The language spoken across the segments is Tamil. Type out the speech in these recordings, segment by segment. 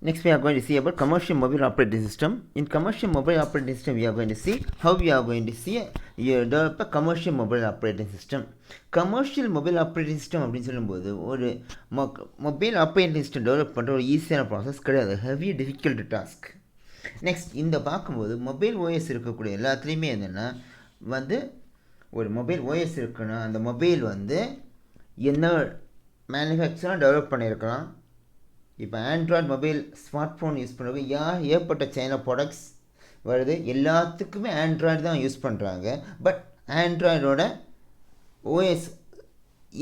Next, we are going to see about commercial mobile operating system. In commercial mobile operating system, we are going to see how we are going to see develop a commercial mobile operating system. Commercial mobile operating system அப்படின்னு சொல்லும்போது ஒரு மொபைல் ஆப்ரேட்டிங் சிஸ்டம் டெவலப் பண்ணுற ஒரு ஈஸியான ப்ராசஸ் கிடையாது, ஹெவி டிஃபிகல்ட் டாஸ்க். நெக்ஸ்ட் இந்த பார்க்கும்போது மொபைல் ஓஎஸ் இருக்கக்கூடிய எல்லாத்துலேயுமே என்னென்னா ஒரு மொபைல் ஓஎஸ் இருக்குன்னா அந்த மொபைல் என்ன மேனுஃபேக்சராக டெவலப் பண்ணியிருக்கலாம். இப்போ Android mobile smart phone use பண்ணுறவங்க ஏற்பட்ட சைனா ப்ராடக்ட்ஸ் வருது, எல்லாத்துக்குமே ஆண்ட்ராய்டு தான் யூஸ் பண்ணுறாங்க. பட் ஆண்ட்ராய்டோட ஓஎஸ்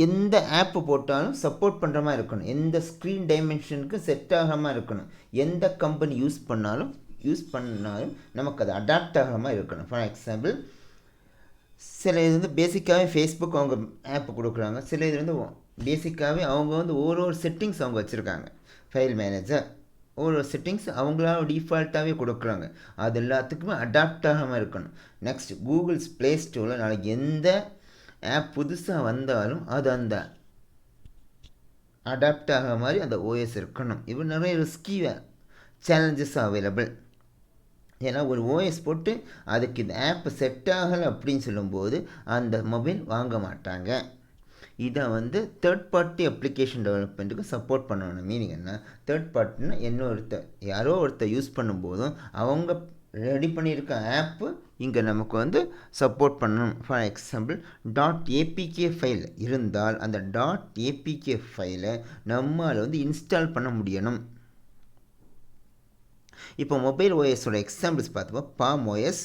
எந்த ஆப்பு போட்டாலும் சப்போர்ட் பண்ணுற மாதிரி இருக்கணும், எந்த ஸ்க்ரீன் டைமென்ஷனுக்கு செட் ஆகிற மாதிரி இருக்கணும், எந்த கம்பெனி யூஸ் பண்ணாலும் நமக்கு அது அடாப்ட் ஆகிற மாதிரி இருக்கணும். ஃபார் எக்ஸாம்பிள், சில இது பேசிக்காகவே ஃபேஸ்புக் அவங்க ஆப்பு கொடுக்குறாங்க, சில இது பேசிக்காகவே அவங்க ஒரு செட்டிங்ஸ் அவங்க வச்சுருக்காங்க. ஃபைல் மேனேஜர் ஒரு செட்டிங்ஸ் அவங்களால டிஃபால்ட்டாகவே கொடுக்குறாங்க, அது எல்லாத்துக்குமே அடாப்ட் ஆகாமல் இருக்கணும். நெக்ஸ்ட் கூகுள்ஸ் ப்ளே ஸ்டோரில் நாளைக்கு எந்த ஆப் புதுசாக வந்தாலும் அது அந்த அடாப்ட் ஆகிற மாதிரி அந்த ஓஎஸ் இருக்கணும். இப்போ நிறைய ரிஸ்கி சேலஞ்சஸ் அவைலபிள். ஏன்னா ஒரு ஓஎஸ் போட்டு அதுக்கு இந்த ஆப் செட் ஆகலை அப்படின்னு சொல்லும்போது அந்த மொபைல் வாங்க மாட்டாங்க. இதை தேர்ட் பார்ட்டி அப்ளிகேஷன் டெவலப்மெண்ட்டுக்கு சப்போர்ட் பண்ணணும். மீனிங் என்ன, தேர்ட் பார்ட்டினா யாரோ ஒருத்தர் யூஸ் பண்ணும்போதும் அவங்க ரெடி பண்ணியிருக்க ஆப்பு இங்கே நமக்கு சப்போர்ட் பண்ணணும். ஃபார் எக்ஸாம்பிள், .apk ஃபைல் இருந்தால் அந்த .apk ஃபைலை நம்மளால் இன்ஸ்டால் பண்ண முடியணும். இப்போ மொபைல் ஓஎஸோட எக்ஸாம்பிள்ஸ் பார்த்துப்போம். Palm OS,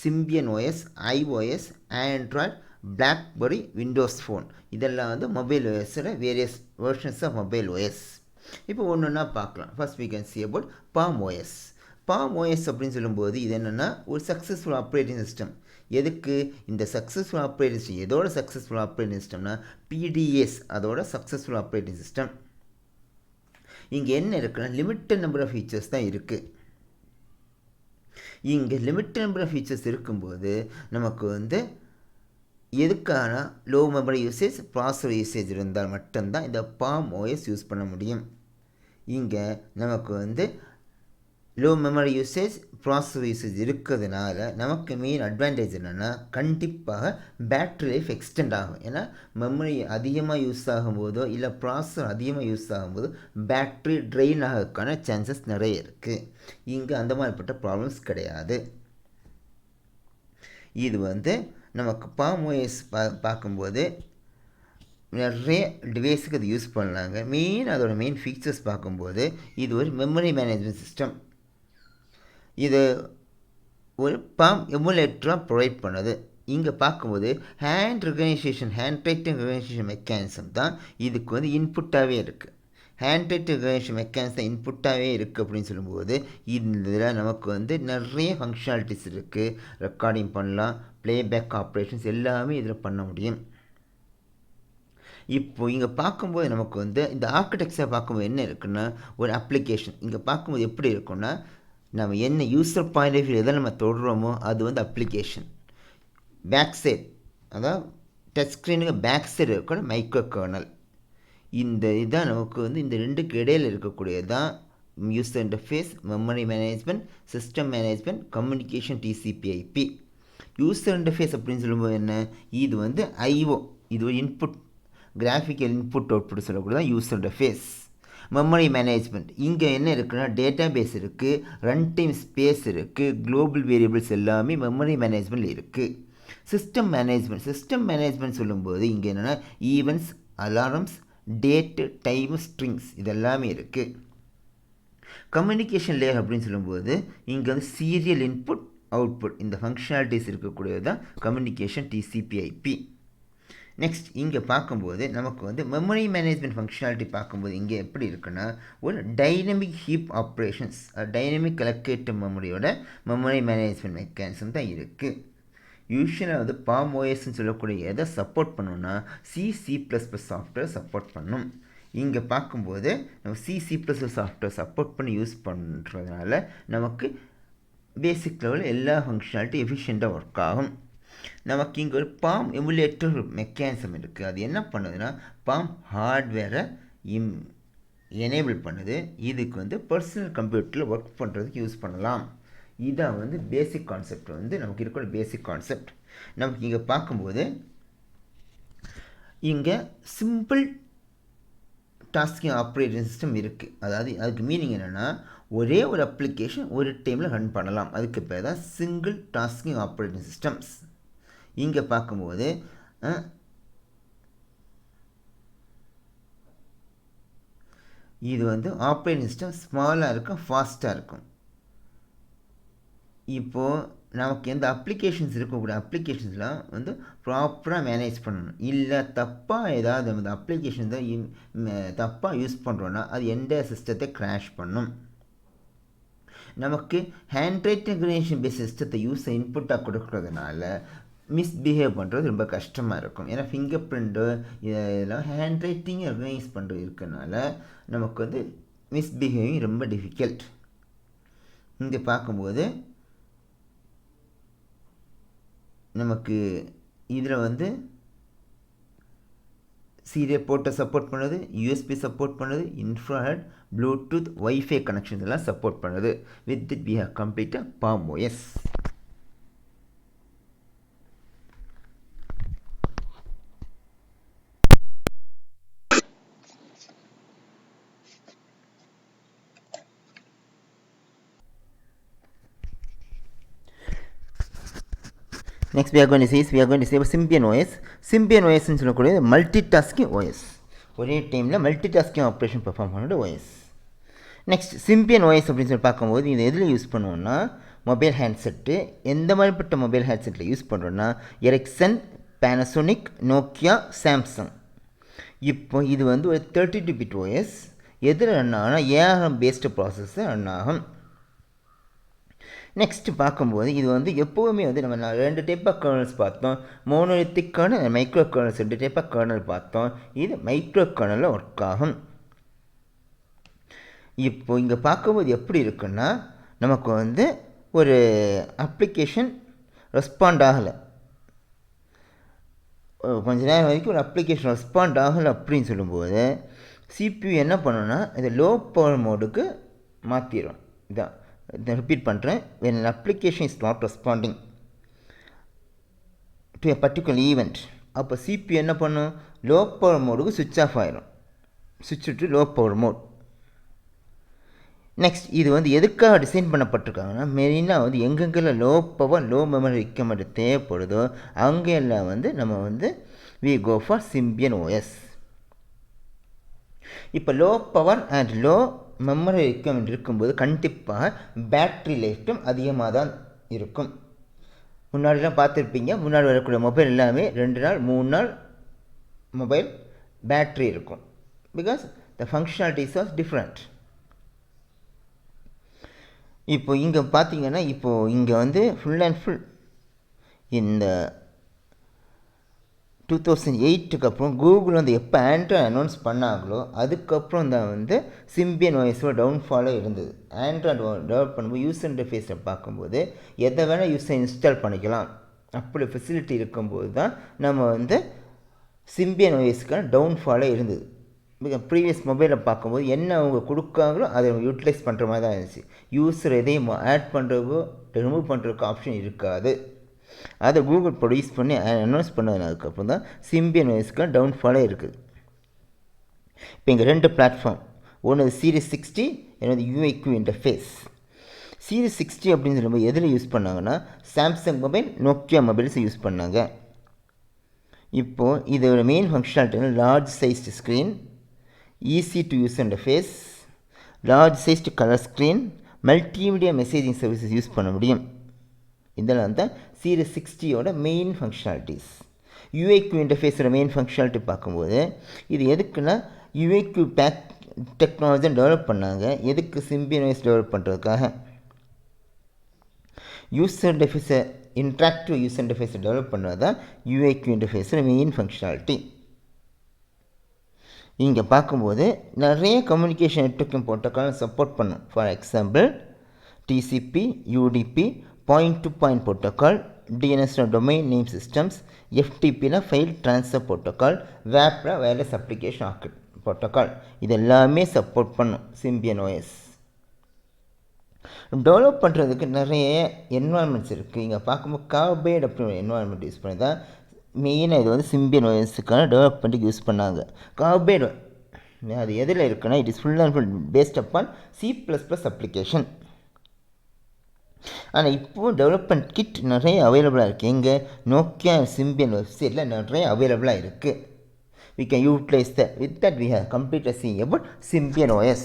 Symbian OS, iOS, Android, BlackBerry, Windows phone, இதெல்லாம் மொபைல் ஓஎஸோட various versions of mobile OS. இப்போ ஒன்று ஒன்றா பார்க்கலாம். First we can see about Palm OS. Palm OS அப்படின்னு சொல்லும்போது இது என்னென்னா ஒரு சக்ஸஸ்ஃபுல் ஆப்ரேட்டிங் சிஸ்டம். எதுக்கு இந்த சக்ஸஸ்ஃபுல் ஆப்ரேட்டிங் சிஸ்டம், எதோட சக்ஸஸ்ஃபுல் ஆப்ரேட்டிங் சிஸ்டம்னா பிடிஎஸ், அதோட சக்ஸஸ்ஃபுல் ஆப்ரேட்டிங் சிஸ்டம். இங்கே என்ன இருக்குன்னா லிமிட்டட் நம்பர் ஆஃப் ஃபீச்சர்ஸ் தான் இருக்குது. இங்கே லிமிட்டட் நம்பர் ஆஃப் ஃபீச்சர்ஸ் இருக்கும்போது நமக்கு எதுக்கான low memory usage, processor usage இருந்தால் மட்டும்தான் இந்த பாம் ஓஎஸ் யூஸ் பண்ண முடியும். இங்கே நமக்கு low memory usage, processor usage இருக்கிறதுனால நமக்கு மெயின் அட்வான்டேஜ் என்னென்னா கண்டிப்பாக பேட்ரி லைஃப் எக்ஸ்டெண்ட் ஆகும். ஏன்னா மெமரி அதிகமாக யூஸ் ஆகும்போதோ இல்லை ப்ராசஸர் அதிகமாக யூஸ் ஆகும்போது பேட்ரி ட்ரெயின் ஆகிறதுக்கான சான்சஸ் நிறைய இருக்குது. இங்கே அந்த மாதிரிப்பட்ட ப்ராப்ளம்ஸ் கிடையாது. இது நமக்கு பாம் ஓஎஸ் பார்க்கும்போது நிறைய டிவைஸுக்கு அது யூஸ் பண்ணலாங்க. அதோட மெயின் ஃபீச்சர்ஸ் பார்க்கும்போது இது ஒரு மெமரி மேனேஜ்மெண்ட் சிஸ்டம். இது ஒரு பாம் எமுலேட்டராக ப்ரொவைட் பண்ணுது. இங்கே பார்க்கும்போது ஹேண்ட் ரைட்டிங் ரெகனைசேஷன் மெக்கானிசம் தான் இதுக்கு இன்புட்டாகவே இருக்குது. ஹேண்ட் ரைட்டிங் ரெகனைசேஷன் மெக்கானிசம் தான் இன்புட்டாகவே இருக்குது அப்படின்னு சொல்லும்போது இதில் நமக்கு நிறைய ஃபங்க்ஷனாலிட்டிஸ் இருக்குது. ரெக்கார்டிங் பண்ணலாம், ப்ளேபேக் ஆப்ரேஷன்ஸ் எல்லாமே இதில் பண்ண முடியும். இப்போது இங்கே பார்க்கும்போது நமக்கு இந்த ஆர்கிடெக்சர் பார்க்கும்போது என்ன இருக்குன்னா ஒரு அப்ளிகேஷன் இங்கே பார்க்கும்போது எப்படி இருக்குன்னா நம்ம என்ன யூசர் பாயிண்ட் ஆஃப் வியூ எதை நம்ம தொடுறோமோ அது அப்ளிகேஷன். பேக் சைட், அதாவது டச் ஸ்க்ரீனுக்கு பேக் சைடு இருக்கணும் மைக்ரோ கர்னல். இதுதான் நமக்கு இந்த ரெண்டுக்கு இடையில் இருக்கக்கூடியது தான் user interface, memory management, system management, communication, TCP IP. User interface அப்படின்னு சொல்லும்போது என்ன, இது ஐஓ, இது ஒரு இன்புட், கிராஃபிக்கல் இன்புட் அவுட்புட் சொல்லக்கூடிய தான் யூசர் இன்டர்ஃபேஸ். மெமரி மேனேஜ்மெண்ட் இங்கே என்ன இருக்குன்னா டேட்டா பேஸ் இருக்குது, ரன் டைம் ஸ்பேஸ் இருக்குது, குளோபல் வேரியபிள்ஸ் எல்லாமே மெமரி மேனேஜ்மெண்ட் இருக்குது. சிஸ்டம் மேனேஜ்மெண்ட் சொல்லும்போது இங்கே என்னென்னா events, alarms, date, time, strings இதெல்லாமே இருக்குது. கம்யூனிகேஷன் லேயர் அப்படின்னு சொல்லும்போது இங்கே சீரியல் இன்புட் அவுட்புட் இந்த ஃபங்க்ஷனாலிட்டிஸ் இருக்கக்கூடியது தான் கம்யூனிகேஷன், டிசிபி/ஐபி. நெக்ஸ்ட் இங்கே பார்க்கும்போது நமக்கு மெமரி மேனேஜ்மெண்ட் ஃபங்க்ஷனாலிட்டி பார்க்கும்போது இங்கே எப்படி இருக்குன்னா ஒரு dynamic heap operations, dynamic allocated மெமரியோட மெமரி மேனேஜ்மெண்ட் மெக்கானிசம் தான் இருக்குது. யூஸ்வலாக பாம் ஓஎஸ்ன்னு சொல்லக்கூடிய எதை சப்போர்ட் பண்ணணும்னா C++ சாஃப்ட்வேர் சப்போர்ட் பண்ணணும். இங்கே பார்க்கும்போது நம்ம C++ சாஃப்ட்வேர் சப்போர்ட் பண்ணி யூஸ் பண்ணுறதுனால நமக்கு பேசிக் லெவலில் எல்லா ஃபங்க்ஷனாலிட்டி எஃபிஷியண்ட்டாக ஒர்க் ஆகும். நமக்கு இங்கே ஒரு பாம் எமுலேட்டர் மெக்கானிசம் இருக்குது. அது என்ன பண்ணுதுன்னா பாம் ஹார்ட்வேரை எனேபிள் பண்ணுது. இதுக்கு வந்து பர்சனல் கம்ப்யூட்டரில் ஒர்க் பண்ணுறதுக்கு யூஸ் பண்ணலாம். இதான் வந்து பேசிக் கான்செப்ட், வந்து நமக்கு இருக்கிற பேசிக் கான்செப்ட். நமக்கு இங்கே பார்க்கும்போது இங்கே சிம்பிள் டாஸ்கிங் ஆப்ரேட்டிங் சிஸ்டம் இருக்குது. அதாவது அதுக்கு மீனிங் என்னென்னா, ஒரே ஒரு அப்ளிகேஷன் ஒரு டைமில் ரன் பண்ணலாம். அதுக்கு பேர் தான் சிங்கிள் டாஸ்கிங் ஆப்ரேட்டிங் சிஸ்டம்ஸ். இங்கே பார்க்கும்போது இது வந்து ஆப்ரேட்டிங் சிஸ்டம் ஸ்மாலாக இருக்கும், ஃபாஸ்ட்டாக இருக்கும். இப்போது நமக்கு எந்த அப்ளிகேஷன்ஸ் இருக்கக்கூடிய அப்ளிகேஷன்ஸ்லாம் வந்து ப்ராப்பராக மேனேஜ் பண்ணணும். இல்லை தப்பாக ஏதாவது அந்த அப்ளிகேஷன் தான் தப்பாக யூஸ் பண்ணுறோன்னா அது எந்த சிஸ்டத்தை க்ராஷ் பண்ணும். நமக்கு ஹேண்ட் ரைட்டிங் ரெகக்னிஷன் பேஸ் சிஸ்டத்தை யூஸை இன்புட்டாக கொடுக்குறதுனால மிஸ்பிஹேவ் பண்ணுறது ரொம்ப கஷ்டமாக இருக்கும். ஏன்னா ஃபிங்கர் பிரிண்ட்டு இதெல்லாம் ஹேண்ட் ரைட்டிங் ரெகக்னைஸ் பண்ணுறது இருக்கிறதுனால நமக்கு வந்து மிஸ்பிஹேவிங் ரொம்ப டிஃபிகல்ட். இங்கே பார்க்கும்போது நமக்கு இதில் வந்து சீரியல் போர்ட்டை சப்போர்ட் பண்ணுது, யூஎஸ்பி சப்போர்ட் பண்ணுது, இன்ஃப்ராரெட், ப்ளூடூத், வைஃபை கனெக்ஷன்ஸ் எல்லாம் சப்போர்ட் பண்ணுது. With it we have completed Palm OS. Next we are going to see Symbian OS. Symbian OS ன்னு சொல்லக்கூடிய மல்டி டாஸ்கிங் ஓஎஸ். ஒரே டைமில் மல்டி டாஸ்கிங் ஆப்ரேஷன் பெர்ஃபார்ம் பண்ணுற ஓஎஸ். நெக்ஸ்ட் சிம்பியன் ஓஎஸ் அப்படின்னு சொல்லி பார்க்கும்போது இது எதில் யூஸ் பண்ணுவோன்னா, மொபைல் ஹேண்ட்செட்டு எந்த மாதிரிப்பட்ட மொபைல் ஹேண்ட்செட்டில் யூஸ் பண்ணுறோன்னா, எரிக்சன், பேனசோனிக், நோக்கியா, சாம்சங். இப்போ இது வந்து ஒரு 32 பிட் ஓஎஸ். எதில் ரன் ஆகும்னா ஏஆர்எம் பேஸ்டு ப்ராசஸர் ரன் ஆகும். நெக்ஸ்ட்டு பார்க்கும்போது இது வந்து எப்போவுமே வந்து நம்ம 2 டைப் ஆஃப் கர்னல்ஸ் பார்த்தோம். Monolithic kernel, micro kernels 2 type of kernel பார்த்தோம். இது மைக்ரோ கர்னலில் ஒர்க் ஆகும். இப்போ இங்கே பார்க்கும்போது எப்படி இருக்குன்னா, நமக்கு வந்து ஒரு அப்ளிகேஷன் ரெஸ்பாண்ட் ஆகலை, கொஞ்ச நேரம் வரைக்கும் ஒரு அப்ளிகேஷன் ரெஸ்பாண்ட் ஆகலை அப்படின்னு சொல்லும்போது சிபியூ என்ன பண்ணணும்னா இதை லோ பவர் மோடுக்கு மாற்றிடும். இதான் ரிப்பீட் பண்ணுறேன். when an application is not responding to a particular event, அப்போ சிபியூ என்ன பண்ணும், லோ பவர் மோடுக்கு சுவிட்ச் ஆஃப் ஆகிடும். சுவிட்ச் to low power mode. Next இது வந்து எதுக்காக டிசைன் பண்ணப்பட்டிருக்காங்கன்னா, மெயினாக வந்து எங்கெங்கெல்லாம் low power low memory requirement தேவைப்படுதோ அங்கெல்லாம் வந்து நம்ம வந்து we go for Symbian OS. இப்போ low power and low memory requirement இருக்கும்போது கண்டிப்பாக பேட்ரி லைஃப்பும் அதிகமாக தான் இருக்கும். முன்னாடிலாம் பார்த்துருப்பீங்க, முன்னாடி வரக்கூடிய மொபைல் எல்லாமே 2 நாள் 3 நாள் மொபைல் பேட்ரி இருக்கும். Because the functionalities are different. இப்போ இங்கே பார்த்தீங்கன்னா, இப்போது இங்கே வந்து ஃபுல் அண்ட் ஃபுல் இந்த 2008க்கு அப்புறம் கூகுள் வந்து எப்போ ஆண்ட்ராய்டு அனௌன்ஸ் பண்ணாங்களோ அதுக்கப்புறம் தான் வந்து சிம்பியன் ஓஎஸோட டவுன்ஃபாலாக இருந்தது. ஆண்ட்ராய்டு டெவலப் பண்ணும்போது யூசர் இன்டர்ஃபேஸில் பார்க்கும்போது எதை வேணால் யூஸை இன்ஸ்டால் பண்ணிக்கலாம் அப்படி ஃபெசிலிட்டி இருக்கும்போது தான் நம்ம வந்து சிம்பியன் ஓஎஸ்க்கான டவுன்ஃபாலாக இருந்தது. ப்ரீவியஸ் மொபைலில் பார்க்கும்போது என்ன அவங்க கொடுக்காங்களோ அதை யூட்டிலைஸ் பண்ணுற மாதிரி தான் இருந்துச்சு. யூஸர் எதையும் ஆட் பண்ணுறதுக்கோ ரிமூவ் பண்ணுறதுக்கோ ஆப்ஷன் இருக்காது. அதை கூகுள் ப்ரொடியூஸ் பண்ணி அனௌன்ஸ் பண்ணதுக்கப்புறம் தான் சிம்பியன் ஓஎஸ்க்கான டவுன்ஃபாலாக இருக்குது. இப்போ இங்கே 2 பிளாட்ஃபார்ம், ஒன்று சீரிஸ் 60, இன்னொரு யூஐக்யூ இன்டர்ஃபேஸ். சீரிஸ் 60 அப்படின்னு சொல்லும்போது எதில் யூஸ் பண்ணாங்கன்னா, Samsung mobile, Nokia mobiles use பண்ணாங்க. இப்போது இதோட main functionality large sized screen, easy to use interface, large sized colour screen, multimedia messaging services use பண்ண முடியும். இதெல்லாம் தான் சீரிஸ் 60யோட மெயின் ஃபங்க்ஷனாலிட்டிஸ். யூஐக்யூ இன்டர்ஃபேஸோட மெயின் ஃபங்க்ஷனாலிட்டி பார்க்கும்போது இது எதுக்குன்னா யூஐக்யூ டெக்னாலஜி டெவலப் பண்ணாங்க. எதுக்கு, சிம்பியன் ஓஎஸ் டெவலப் பண்ணுறதுக்காக. யூசர் இன்டர்ஃபேஸை இன்ட்ராக்டிவ் யூசர் இன்டர்ஃபேஸை டெவலப் பண்ணுறது தான் யூஐக்யூ இன்டர்ஃபேஸோட மெயின் ஃபங்க்ஷனாலிட்டி. இங்கே பார்க்கும்போது நிறைய கம்யூனிகேஷன் நெட்வொர்க்கிங் ப்ரோட்டோக்கால் சப்போர்ட் பண்ணும். For example TCP, UDP, point to point protocol, டிஎன்எஸ்னா டொமைன் நேம் சிஸ்டம்ஸ், எஃப்டிபினா ஃபைல் ட்ரான்ஸ்ஃபர் ப்ரோட்டோக்கால், வேப்னா வயர்லெஸ் அப்ளிகேஷன் ப்ரோட்டோக்கால் இது எல்லாமே சப்போர்ட் பண்ணும் சிம்பியன் ஓஎஸ். டெவலப் பண்ணுறதுக்கு நிறைய என்வாயன்மெண்ட்ஸ் இருக்குது. இங்கே பார்க்கும்போது கார்பைட் அப்படின்னு என்வாயன்மெண்ட் யூஸ் பண்ணி தான் மெயினாக இது வந்து சிம்பியன் ஓஎஸ்க்கான டெவலப்மெண்ட்டுக்கு யூஸ் பண்ணாங்க. கார்பைட் அது எதில் இருக்குன்னா it is full and full based upon C++ application. ஆனால் இப்போது டெவலப்மெண்ட் கிட் நிறைய அவைலபிளாக இருக்குது. எங்கே நோக்கியா சிம்பியன் வெப்சைட்டில் நிறைய அவைலபிளாக இருக்குது. We can utilize that. With that we have completed seeing about Symbian OS.